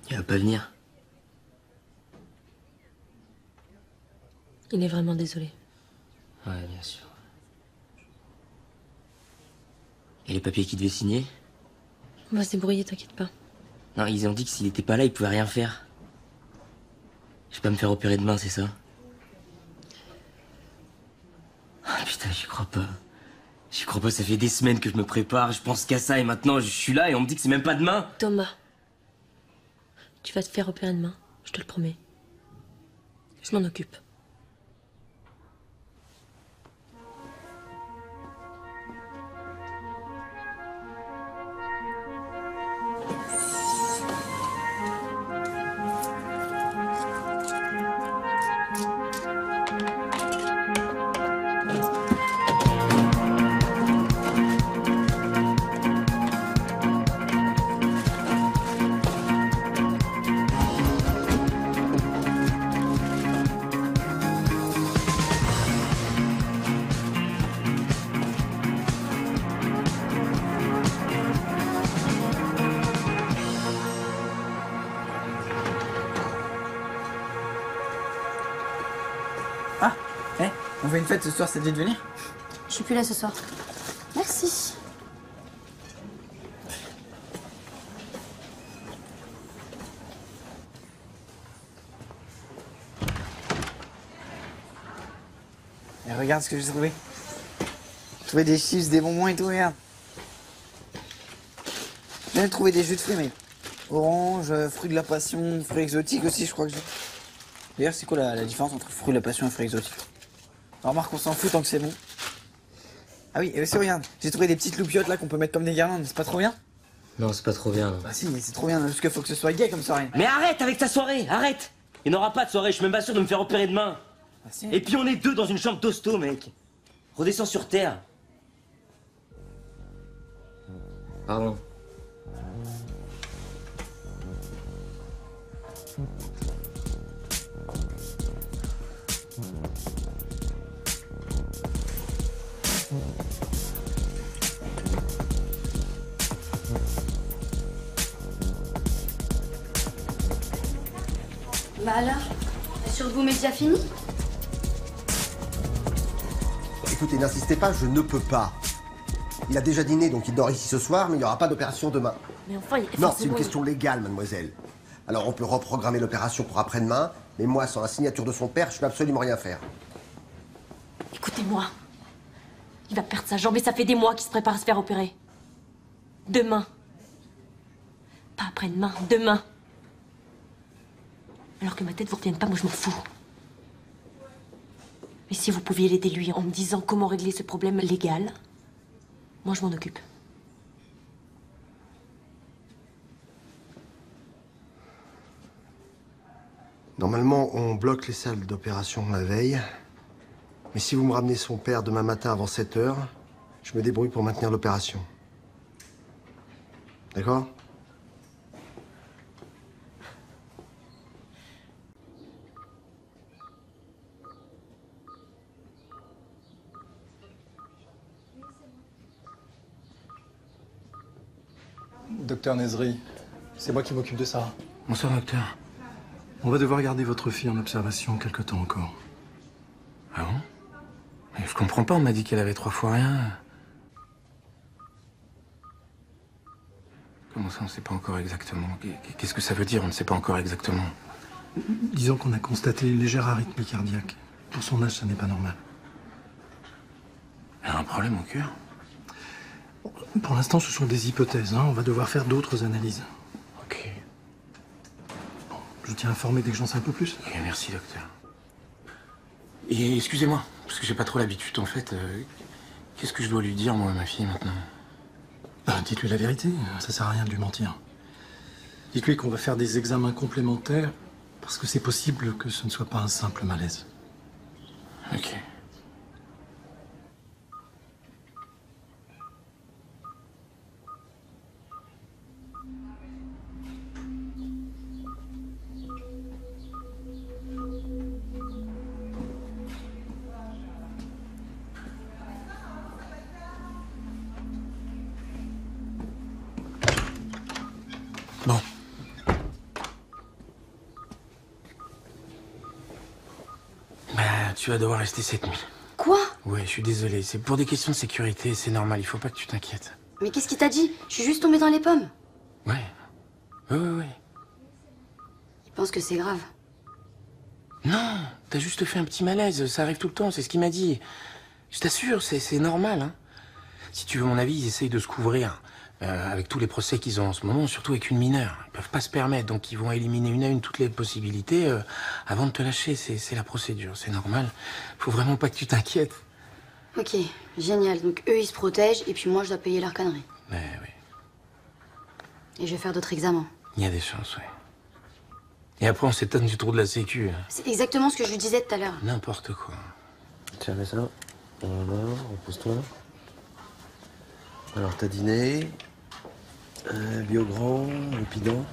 Il va pas venir. Il est vraiment désolé. Ouais, bien sûr. Et les papiers qu'il devait signer? On va se débrouiller, t'inquiète pas. Non, ils ont dit que s'il était pas là, il pouvait rien faire. Je vais pas me faire opérer demain, c'est ça? Ah putain, j'y crois pas. J'y crois pas, ça fait des semaines que je me prépare, je pense qu'à ça et maintenant je suis là et on me dit que c'est même pas demain. Thomas, tu vas te faire opérer demain, je te le promets. Je m'en occupe. On fait une fête ce soir, ça te dit de venir? Je suis plus là ce soir. Merci. Et regarde ce que j'ai trouvé. J'ai trouvé des chips, des bonbons et tout, regarde. J'ai même trouvé des jus de fruits, mec. Orange, fruits de la passion, fruits exotiques aussi, je crois que j'ai. D'ailleurs, c'est quoi la différence entre fruits de la passion et fruits exotiques? Remarque, on s'en fout tant que c'est bon. Ah oui, et aussi, regarde, j'ai trouvé des petites loupiottes là qu'on peut mettre comme des guirlandes, c'est pas trop bien? Non, c'est pas trop bien. Bah si, c'est trop bien, parce qu'il faut que ce soit gay comme soirée. Mais arrête avec ta soirée, arrête. Il n'y aura pas de soirée, je suis même pas sûr de me faire opérer demain. Bah si. Et puis on est 2 dans une chambre d'hosto, mec. Redescends sur terre. Pardon. Bah alors, la surboom est déjà finie? Écoutez, n'insistez pas, je ne peux pas. Il a déjà dîné, donc il dort ici ce soir, mais il n'y aura pas d'opération demain. Mais enfin, Non, c'est une question légale, mademoiselle. Alors on peut reprogrammer l'opération pour après-demain, mais moi, sans la signature de son père, je peux absolument rien faire. Écoutez-moi. Il va perdre sa jambe et ça fait des mois qu'il se prépare à se faire opérer. Demain. Pas après-demain, demain. Alors que ma tête vous revienne pas, moi je m'en fous. Mais si vous pouviez l'aider lui en me disant comment régler ce problème légal, moi je m'en occupe. Normalement, on bloque les salles d'opération la veille. Mais si vous me ramenez son père demain matin avant 7 h, je me débrouille pour maintenir l'opération. D'accord? Docteur Nezri, c'est moi qui m'occupe de ça. Bonsoir, docteur. On va devoir garder votre fille en observation quelque temps encore. Ah bon? Mais je comprends pas, on m'a dit qu'elle avait 3 fois rien. Comment ça, on ne sait pas encore exactement? Qu'est-ce que ça veut dire, on ne sait pas encore exactement? Disons qu'on a constaté une légère arythmie cardiaque. Pour son âge, ça n'est pas normal. Elle a un problème au cœur? Pour l'instant, ce sont des hypothèses. On va devoir faire d'autres analyses. Ok. Bon, je tiens à informer dès que j'en sais un peu plus. Ok, merci, docteur. Et excusez-moi, parce que j'ai pas trop l'habitude, en fait. Qu'est-ce que je dois lui dire, moi, à ma fille, maintenant? Dites-lui la vérité, ça sert à rien de lui mentir. Dites-lui qu'on va faire des examens complémentaires, parce que c'est possible que ce ne soit pas un simple malaise. Ok. Bon. Bah, tu vas devoir rester cette nuit. Quoi? Ouais, je suis désolé. C'est pour des questions de sécurité, c'est normal. Il faut pas que tu t'inquiètes. Mais qu'est-ce qu'il t'a dit? Je suis juste tombée dans les pommes. Ouais. Ouais. Il pense que c'est grave. Non, t'as juste fait un petit malaise. Ça arrive tout le temps, c'est ce qu'il m'a dit. Je t'assure, c'est normal, hein. Si tu veux mon avis, ils essayent de se couvrir. Avec tous les procès qu'ils ont en ce moment, surtout avec une mineure. Ils peuvent pas se permettre, donc ils vont éliminer une à une toutes les possibilités avant de te lâcher. C'est la procédure, c'est normal. Faut vraiment pas que tu t'inquiètes. Ok, génial. Donc eux, ils se protègent, et puis moi, je dois payer leur connerie. Mais oui, Et je vais faire d'autres examens. il y a des chances, ouais. Et après, on s'étonne du trou de la sécu. C'est exactement ce que je lui disais tout à l'heure. N'importe quoi. Tiens, mets ça. Voilà, repose-toi. Alors, t'as dîné. Biogrand, Lupidon.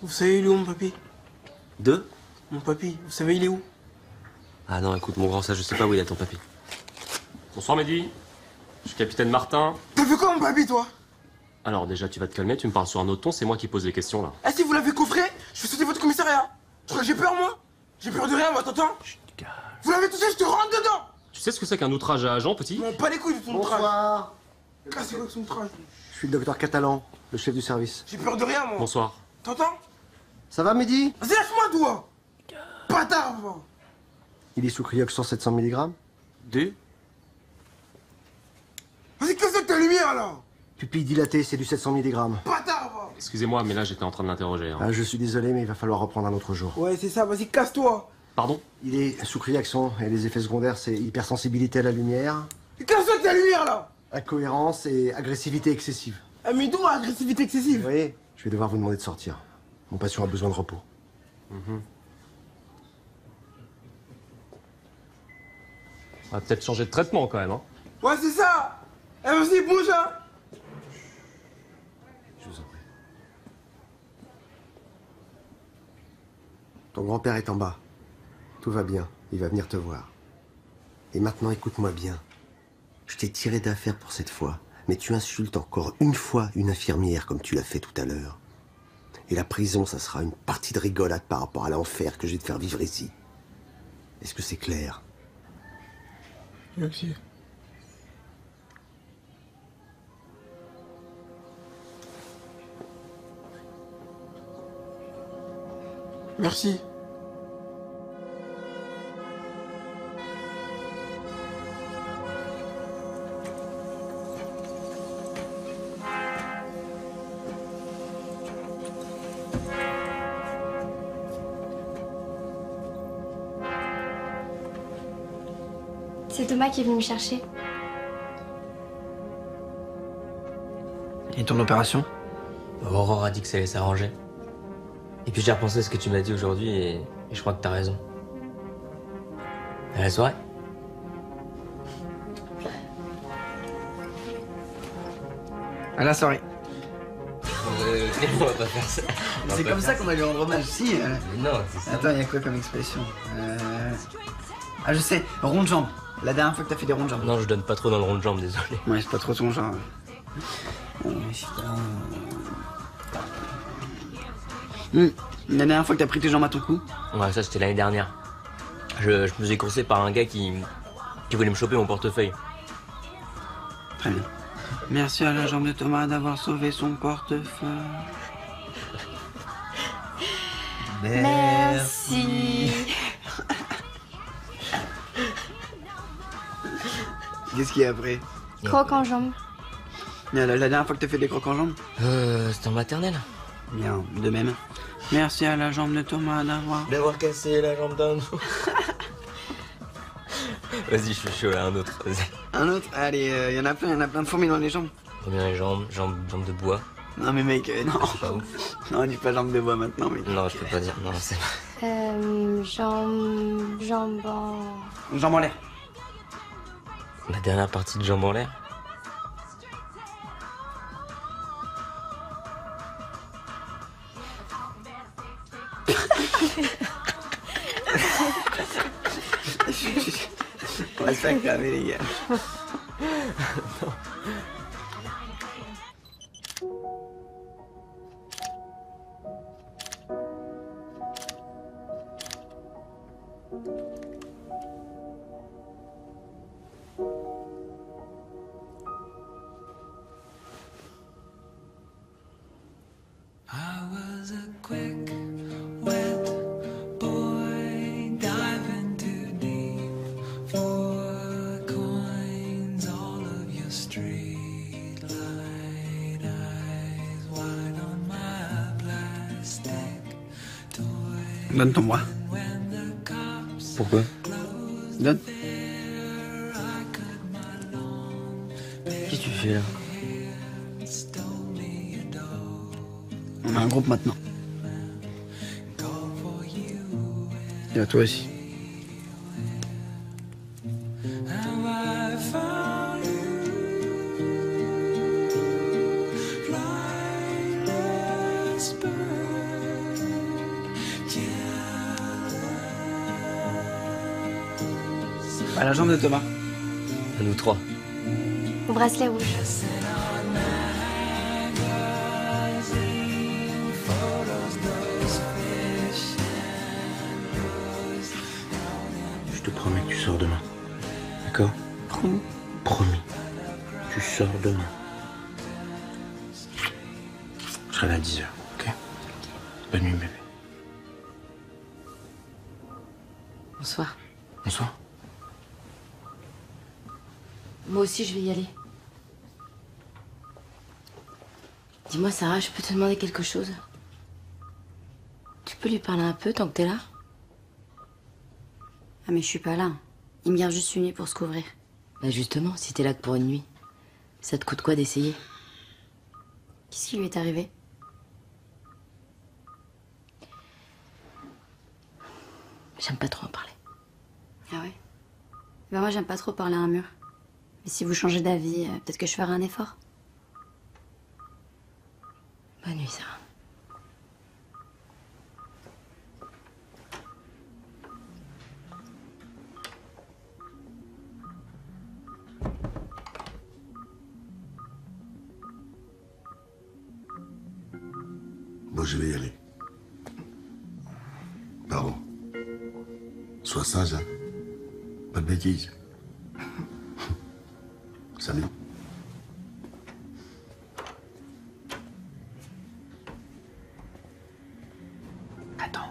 Vous savez, il est où, mon papy? Deux? Mon papy, vous savez, il est où? Ah non, écoute, mon grand, ça, je sais pas où il est, ton papy. Bonsoir Mehdi, je suis capitaine Martin. T'as vu quoi, mon papy, toi? Alors déjà, tu vas te calmer, tu me parles sur un autre ton, c'est moi qui pose les questions là. Ah, si vous l'avez coffré, je vais sauter votre commissariat. Tu crois que j'ai peur, moi? J'ai peur de rien, moi, t'entends? Vous l'avez touché, je te rentre dedans. Tu sais ce que c'est qu'un outrage à agent, petit? Non, pas les couilles de son outrage. Bonsoir. Cassez-vous avec son outrage. Je suis le docteur Catalan, le chef du service. J'ai peur de rien, moi. Bonsoir. T'entends? Ça va, Mehdi? Vas-y, lâche-moi, toi. Bâtard, va. Il est sous Cryox 700 mg. D. Vas-y, qu'est-ce que c'est que ta lumière, là? Pupille dilatée, c'est du 700 mg. Bâtard, va. Excusez-moi, mais là, j'étais en train de l'interroger. Hein. Ah, je suis désolé, mais il va falloir reprendre un autre jour. Ouais, c'est ça, vas-y, casse-toi. Pardon? Il est sous Cryaxon, et les effets secondaires, c'est hypersensibilité à la lumière, Casse-toi avec ta lumière, là. incohérence et agressivité excessive. Ah, mais d'où agressivité excessive? Vous voyez, je vais devoir vous demander de sortir. Mon patient a besoin de repos. On va peut-être changer de traitement, quand même, hein. Ouais, c'est ça. Eh, vas-y, bouge, hein. Je vous en prie. Ton grand-père est en bas. Tout va bien, il va venir te voir. Et maintenant, écoute-moi bien. Je t'ai tiré d'affaire pour cette fois, mais tu insultes encore une fois une infirmière comme tu l'as fait tout à l'heure. Et la prison, ça sera une partie de rigolade par rapport à l'enfer que je vais te faire vivre ici. Est-ce que c'est clair? Merci. Merci. C'est Thomas qui est venu me chercher. Et ton opération? Aurore a dit que ça allait s'arranger. Et puis j'ai repensé à ce que tu m'as dit aujourd'hui et je crois que t'as raison. À la soirée. À la soirée. On va pas faire ça. C'est comme ça qu'on va lui rendre hommage, si. Non, c'est ça. Attends, il y a quoi comme expression? Ah, je sais, rond de jambe. La dernière fois que t'as fait des ronds de jambe. Non, je donne pas trop dans le rond de jambe, désolé. Ouais, c'est pas trop ton genre. La dernière fois que t'as pris tes jambes à ton cou? Ouais, ça c'était l'année dernière. Je me faisais courser par un gars qui voulait me choper mon portefeuille. Très bien. Merci à la jambe de Thomas d'avoir sauvé son portefeuille. Merci. Qu'est-ce qu'il y a après? Croque en jambe. La dernière fois que t'as fait des crocs en jambes? C'était en maternelle. Bien, de même. Merci à la jambe de Thomas d'avoir cassé la jambe d'un autre. Vas-y, je suis chaud là, un autre. Vas-y. Un autre? Allez, y en a plein de fourmis dans les jambes. Combien les jambes? Jambes de bois. Non mais mec, non. Pas ouf. Non, dis pas jambes de bois maintenant, mec. Non, je peux pas dire. Non, c'est. Jambes en... Jambes en l'air. La dernière partie de jambes en l'air. On va se faire cramer, les gars. Non. Donne ton bras. Pourquoi? Donne. Qu'est-ce que tu fais là? On a un groupe maintenant. Et à toi aussi. À la jambe de Thomas. À nous trois. Au bracelet rouge. Je te promets. sors demain. D'accord? Promis. Promis. Tu sors demain. Je serai là à 10h, ok? Bonne nuit, bébé. Bonsoir. Bonsoir. Moi aussi, je vais y aller. Dis-moi, Sarah, je peux te demander quelque chose? Tu peux lui parler un peu tant que t'es là? Ah mais je suis pas là. Il me garde juste une nuit pour se couvrir. Bah justement, si t'es là que pour une nuit, ça te coûte quoi d'essayer? Qu'est-ce qui lui est arrivé? J'aime pas trop en parler. Ah ouais? Bah moi j'aime pas trop parler à un mur. Mais si vous changez d'avis, peut-être que je ferai un effort. Bonne nuit, Sarah. Bon, je vais y aller. Pardon. Sois sage, hein. Pas de bêtises. Salut. Attends.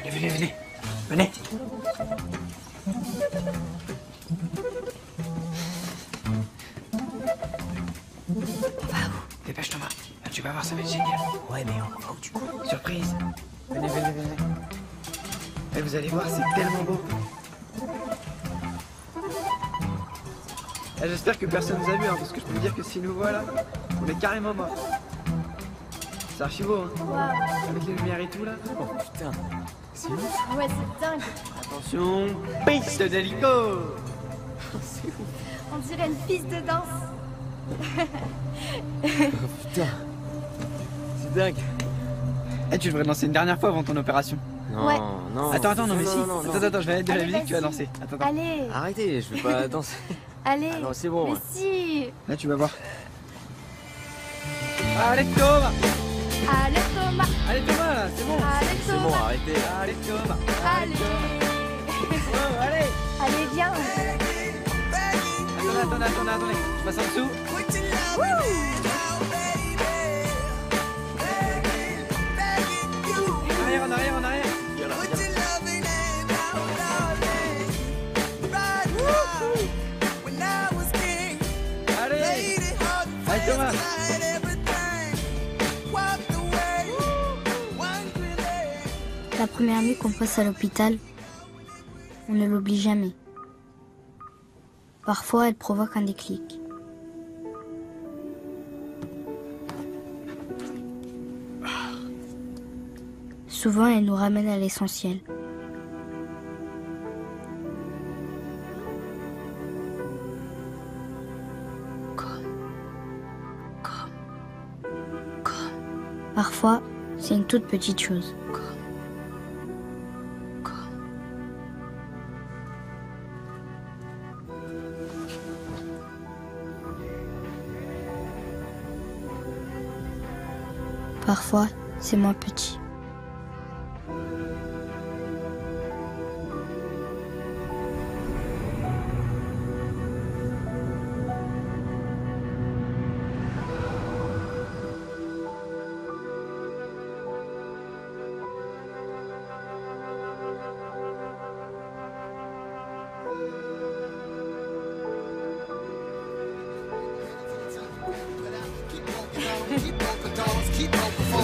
Venez. Venez. Dépêche Thomas. Là, tu vas voir, ça va être génial. Ouais, mais on va où du coup? Surprise. Venez. Et vous allez voir, c'est tellement beau. J'espère que personne nous a vu, hein, parce que je peux vous dire que s'ils nous voient là, on est carrément morts. C'est archi beau, hein. Avec les lumières et tout là. Oh putain, c'est ouf. Ouais, c'est dingue. Attention, piste d'hélico. C'est ouf. On dirait une piste de danse. Oh putain, c'est dingue. Eh, tu devrais danser une dernière fois avant ton opération. Non, Ouais. non. Attends, non, mais si. non. Attends, je vais mettre de la Allez, musique, tu vas vas-y. danser. Attends. Allez. Arrêtez, je vais pas danser. Allez. Ah non, c'est bon. Mais si. Là, tu vas voir. Allez, Thomas. Allez, Thomas. Allez, Thomas, là, c'est bon. Allez, C'est bon, Thomas. arrêtez. Allez, Thomas. Allez. Oh, allez. Allez, viens. Attendez. Je passe en dessous. En arrière. Allez, Thomas. La première nuit qu'on passe à l'hôpital, on ne l'oublie jamais. Parfois, elle provoque un déclic. Souvent, elle nous ramène à l'essentiel. Parfois, c'est une toute petite chose. Parfois, c'est moins petit.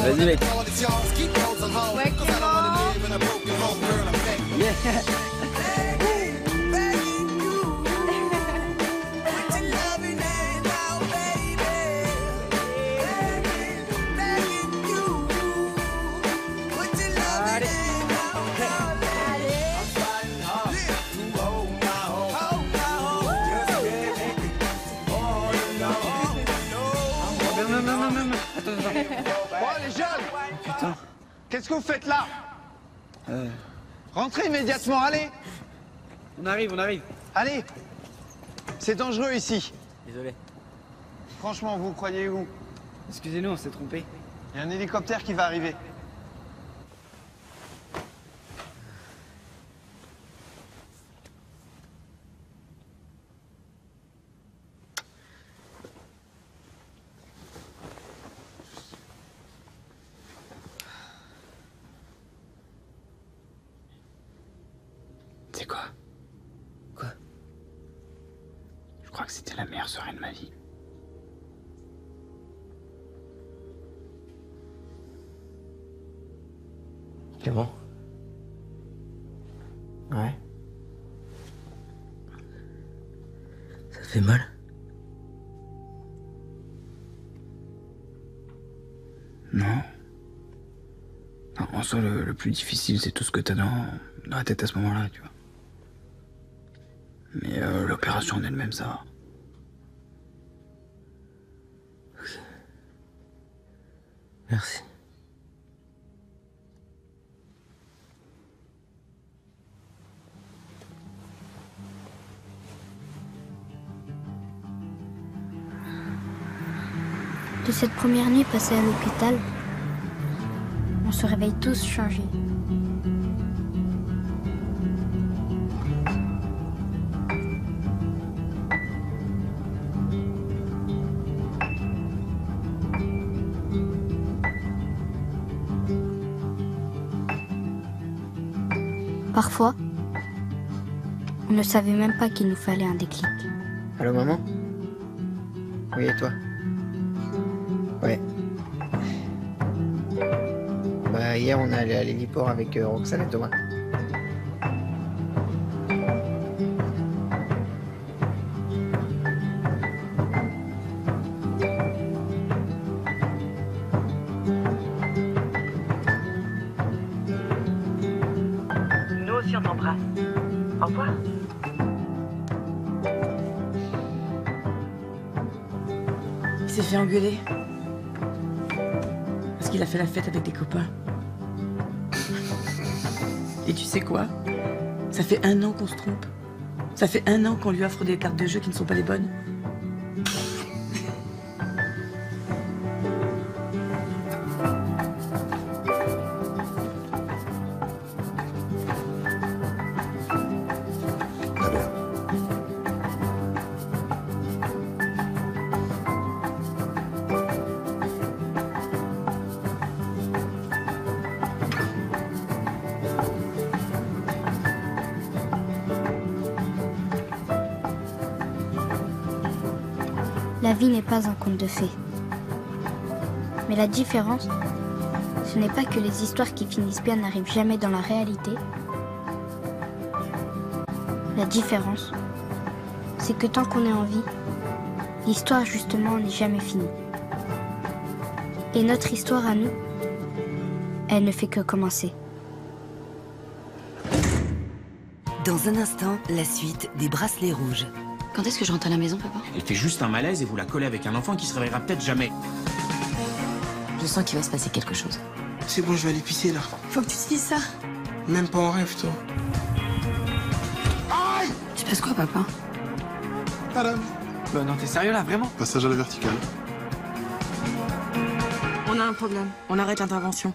Vas-y, mec. Ouais, Non. Attends. Bon, les jeunes. Putain. Qu'est-ce que vous faites là Rentrez immédiatement, allez. On arrive. Allez. C'est dangereux ici. Désolé. Franchement, vous croyez où? Excusez-nous, on s'est trompé. Il y a un hélicoptère qui va arriver. Tu sais quoi? Quoi? Je crois que c'était la meilleure soirée de ma vie. Clément? Ouais. Ça te fait mal? Non. Non, en soi, le plus difficile, c'est tout ce que t'as dans la tête à ce moment-là, tu vois. Mais l'opération en elle-même, ça va. Merci. De cette première nuit passée à l'hôpital, on se réveille tous changés. Parfois, on ne savait même pas qu'il nous fallait un déclic. Allô, maman? Oui, et toi? Ouais. Bah, hier, on est allé à l'héliport avec Roxane et Thomas. Nous aussi, on t'embrasse. Au revoir. Il s'est fait engueuler. Parce qu'il a fait la fête avec des copains. Et tu sais quoi? Ça fait 1 an qu'on se trompe. Ça fait 1 an qu'on lui offre des cartes de jeu qui ne sont pas les bonnes. La vie n'est pas un conte de fées. Mais la différence, ce n'est pas que les histoires qui finissent bien n'arrivent jamais dans la réalité. La différence, c'est que tant qu'on est en vie, l'histoire justement n'est jamais finie. Et notre histoire à nous, elle ne fait que commencer. Dans un instant, la suite des Bracelets Rouges. Quand est-ce que je rentre à la maison, papa? Elle fait juste un malaise et vous la collez avec un enfant qui se réveillera peut-être jamais. Je sens qu'il va se passer quelque chose. C'est bon, je vais aller pisser là. Faut que tu te dises ça. Même pas en rêve, toi. Aïe! Tu passes quoi, papa? Madame. Bah non, t'es sérieux là, vraiment? Passage à la verticale. On a un problème. On arrête l'intervention.